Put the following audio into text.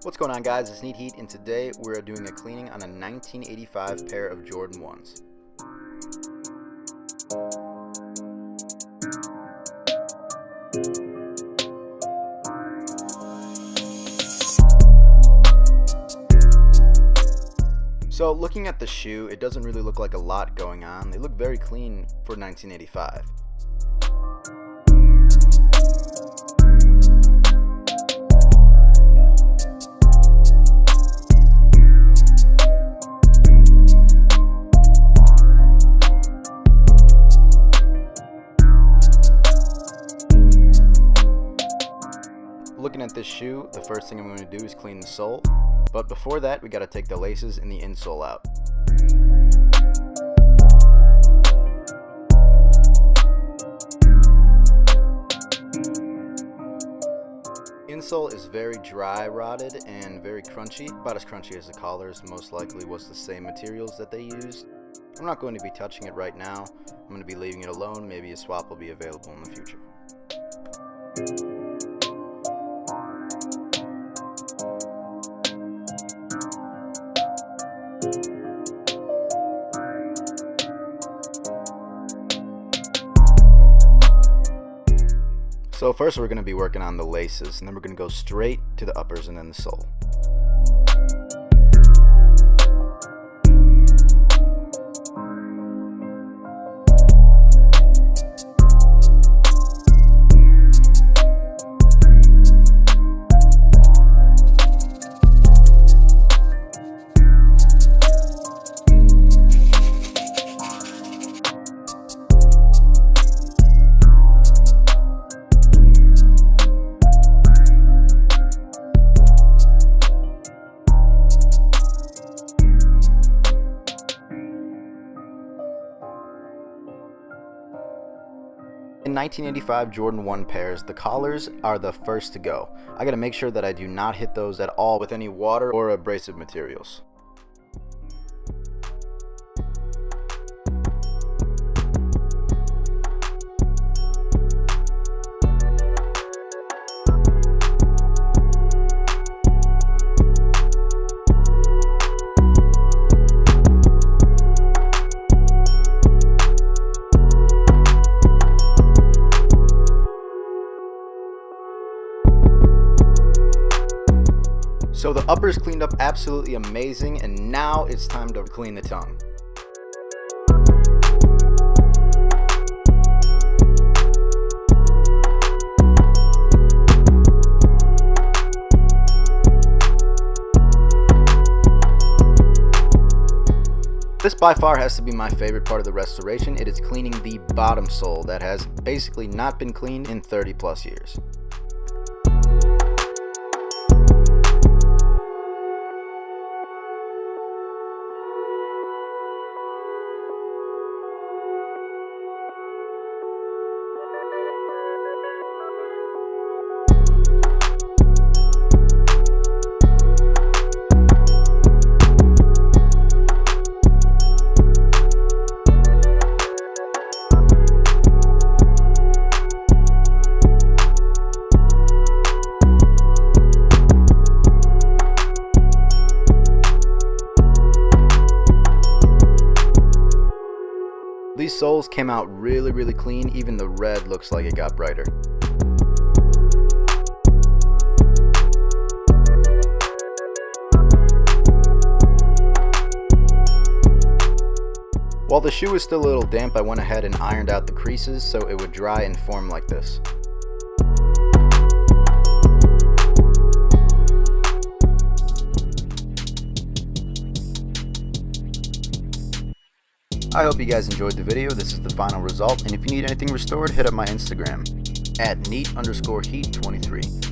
What's going on, guys? It's Neat Heat, and today we're doing a cleaning on a 1985 pair of Jordan 1s. So looking at the shoe, it doesn't really look like a lot going on. They look very clean for 1985. Looking at this shoe, the first thing I'm going to do is clean the sole. But before that, we got to take the laces and the insole out. Insole is very dry rotted and very crunchy, about as crunchy as the collars. Most likely was the same materials that they used. I'm not going to be touching it right now. I'm going to be leaving it alone. Maybe a swap will be available in the future. So first we're going to be working on the laces, and then we're going to go straight to the uppers and then the sole. In 1985 Jordan 1 pairs, the collars are the first to go. I gotta make sure that I do not hit those at all with any water or abrasive materials. So the uppers cleaned up absolutely amazing, and now it's time to clean the tongue. This by far has to be my favorite part of the restoration. It is cleaning the bottom sole that has basically not been cleaned in 30 plus years. These soles came out really clean. Even the red looks like it got brighter. While the shoe was still a little damp, I went ahead and ironed out the creases so it would dry and form like this. I hope you guys enjoyed the video. This is the final result, and if you need anything restored, hit up my Instagram at neat_heat23.